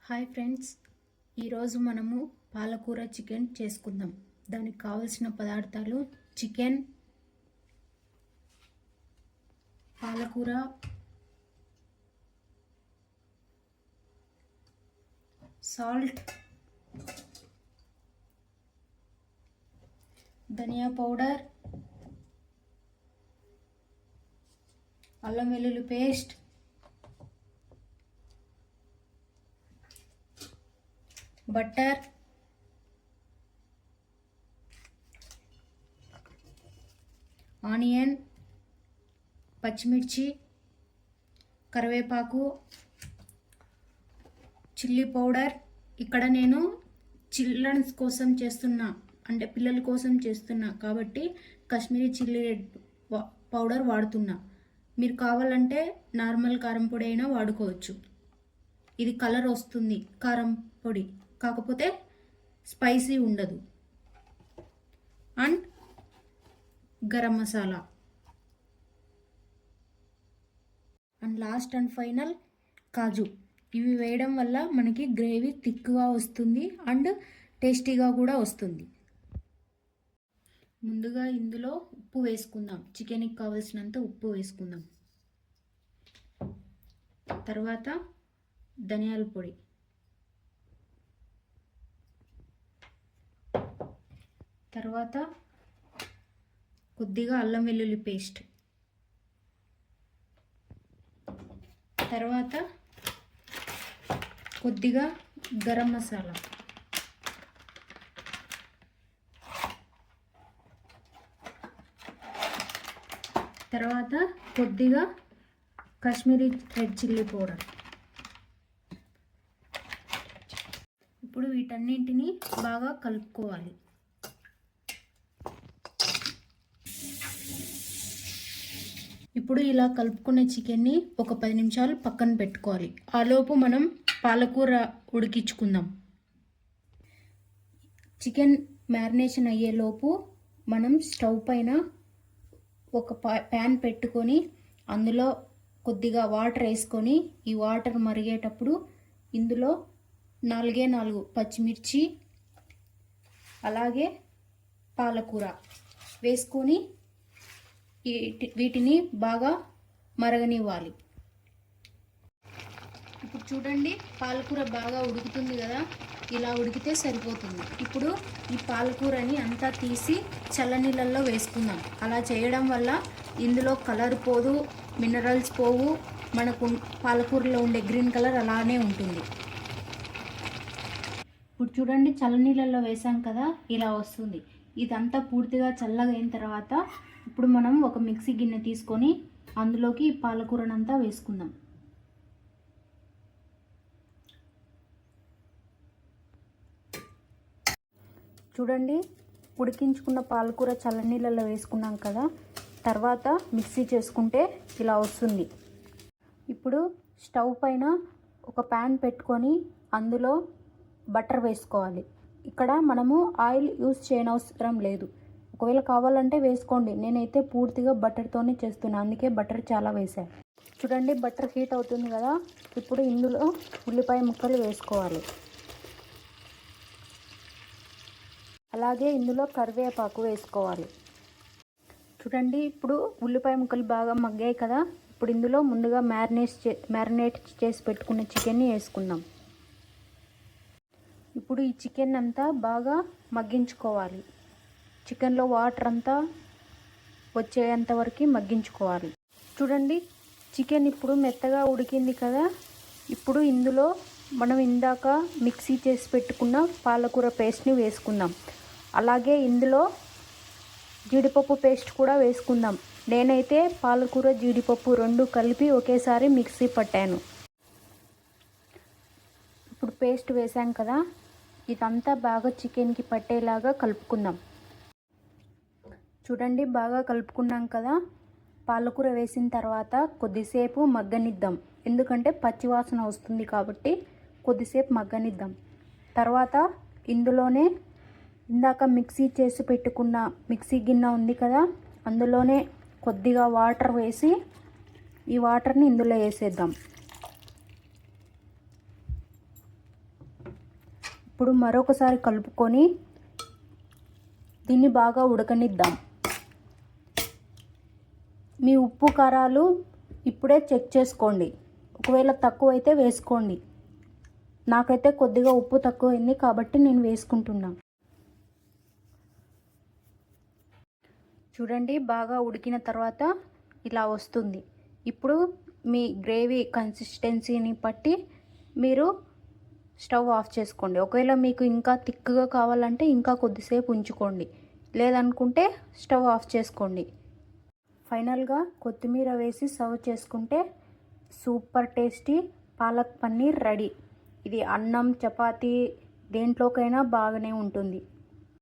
Hi friends, ఈరోజు మనము పాలకూర చికెన్ చేసుకుందాం. దానికి కావలసిన పదార్థాలు చికెన్, పాలకూర, సాల్ట్, ధనియా పౌడర్, అల్లం వెల్లుల్లి పేస్ట్, బటర్, ఆనియన్, పచ్చిమిర్చి, కరివేపాకు, చిల్లీ పౌడర్. ఇక్కడ నేను చిల్డ్రన్స్ కోసం చేస్తున్నా, అంటే పిల్లల కోసం చేస్తున్నా కాబట్టి కాశ్మీరీ చిల్లీ రెడ్ పౌడర్ వాడుతున్నా. మీరు కావాలంటే నార్మల్ కారం పొడి అయినా వాడుకోవచ్చు. ఇది కలర్ వస్తుంది కారం పొడి, కాకపోతే స్పైసీ ఉండదు. And garam masala. And last and final కాజు. ఇవి వేయడం వల్ల మనకి గ్రేవీ థిక్గా వస్తుంది అండ్ టేస్టీగా కూడా వస్తుంది. ముందుగా ఇందులో ఉప్పు వేసుకుందాం. చికెన్కి కావలసినంత ఉప్పు వేసుకుందాం. తర్వాత ధనియాల పొడి, తర్వాత కొద్దిగా అల్లం వెల్లుల్లి పేస్ట్, తర్వాత కొద్దిగా గరం మసాలా, తర్వాత కొద్దిగా కాశ్మీరీ రెడ్ చిల్లీ పౌడర్. ఇప్పుడు వీటన్నింటినీ బాగా కలుపుకోవాలి. ఇప్పుడు ఇలా కలుపుకున్న చికెన్ని ఒక 10 నిమిషాలు పక్కన పెట్టుకోవాలి. ఆలోపు మనం పాలకూర ఉడికించుకుందాం. చికెన్ మ్యారినేషన్ అయ్యేలోపు మనం స్టవ్ పైన ఒక ప్యాన్ పెట్టుకొని అందులో కొద్దిగా వాటర్ వేసుకొని, ఈ వాటర్ మరిగేటప్పుడు ఇందులో 4 పచ్చిమిర్చి అలాగే పాలకూర వేసుకొని వీటిని బాగా మరగనివ్వాలి. ఇప్పుడు చూడండి, పాలకూర బాగా ఉడుకుతుంది కదా, ఇలా ఉడికితే సరిపోతుంది. ఇప్పుడు ఈ పాలకూరని అంతా తీసి చల్లనీళ్ళల్లో వేసుకుందాం. అలా చేయడం వల్ల ఇందులో కలర్ పోదు, మినరల్స్ పోవు, మనకు పాలకూరలో ఉండే గ్రీన్ కలర్ అలానే ఉంటుంది. ఇప్పుడు చూడండి, చల్లనీళ్ళల్లో వేసాం కదా, ఇలా వస్తుంది. ఇదంతా పూర్తిగా చల్లగా అయిన తర్వాత ఇప్పుడు మనం ఒక మిక్సీ గిన్నె తీసుకొని అందులోకి పాలకూరనంతా వేసుకుందాం. చూడండి, ఉడికించుకున్న పాలకూర చల్లనీళ్ళల్లో వేసుకున్నాం కదా, తర్వాత మిక్సీ చేసుకుంటే ఇలా వస్తుంది. ఇప్పుడు స్టవ్ పైన ఒక ప్యాన్ పెట్టుకొని అందులో బటర్ వేసుకోవాలి. ఇక్కడ మనము ఆయిల్ యూస్ చేయనవసరం లేదు. ఒకవేళ కావాలంటే వేసుకోండి. నేనైతే పూర్తిగా బటర్తోనే చేస్తున్నాను, అందుకే బటర్ చాలా వేసాను. చూడండి, బటర్ హీట్ అవుతుంది కదా, ఇప్పుడు ఇందులో ఉల్లిపాయ ముక్కలు వేసుకోవాలి. అలాగే ఇందులో కరివేపాకు వేసుకోవాలి. చూడండి, ఇప్పుడు ఉల్లిపాయ ముక్కలు బాగా మగ్గాయి కదా, ఇప్పుడు ఇందులో ముందుగా మ్యారినేట్ చేసి పెట్టుకున్న చికెన్ని వేసుకుందాం. ఇప్పుడు ఈ చికెన్ అంతా బాగా మగ్గించుకోవాలి. చికెన్లో వాటర్ అంతా వచ్చేంత వరకు మగ్గించుకోవాలి. చూడండి, చికెన్ ఇప్పుడు మెత్తగా ఉడికింది కదా, ఇప్పుడు ఇందులో మనం ఇందాక మిక్సీ చేసి పెట్టుకున్న పాలకూర పేస్ట్ని వేసుకుందాం. అలాగే ఇందులో జీడిపప్పు పేస్ట్ కూడా వేసుకుందాం. నేనైతే పాలకూర జీడిపప్పు 2 కలిపి ఒకేసారి మిక్సీ పట్టాను. ఇప్పుడు పేస్ట్ వేసాం కదా, ఇదంతా బాగా చికెన్కి పట్టేలాగా కలుపుకుందాం. చూడండి, బాగా కలుపుకున్నాం కదా, పాలకూర వేసిన తర్వాత కొద్దిసేపు మగ్గనిద్దాం. ఎందుకంటే పచ్చివాసన వస్తుంది కాబట్టి కొద్దిసేపు మగ్గనిద్దాం. తర్వాత ఇందులోనే ఇందాక మిక్సీ చేసి పెట్టుకున్న మిక్సీ గిన్నె ఉంది కదా, అందులోనే కొద్దిగా వాటర్ వేసి ఈ వాటర్ని ఇందులో వేసేద్దాం. ఇప్పుడు మరొకసారి కలుపుకొని దీన్ని బాగా ఉడకనిద్దాం. మీ ఉప్పు కారాలు ఇప్పుడే చెక్ చేసుకోండి. ఒకవేళ తక్కువైతే వేసుకోండి. నాకైతే కొద్దిగా ఉప్పు తక్కువైంది కాబట్టి నేను వేసుకుంటున్నాను. చూడండి, బాగా ఉడికిన తర్వాత ఇలా వస్తుంది. ఇప్పుడు మీ గ్రేవీ కన్సిస్టెన్సీని బట్టి మీరు స్టవ్ ఆఫ్ చేసుకోండి. ఒకవేళ మీకు ఇంకా థిక్గా కావాలంటే ఇంకా కొద్దిసేపు ఉంచుకోండి, లేదనుకుంటే స్టవ్ ఆఫ్ చేసుకోండి. ఫైనల్గా కొత్తిమీర వేసి సర్వ్ చేసుకుంటే super tasty palak paneer ready. ఇది అన్నం, చపాతీ దేంట్లోకైనా బాగానే ఉంటుంది.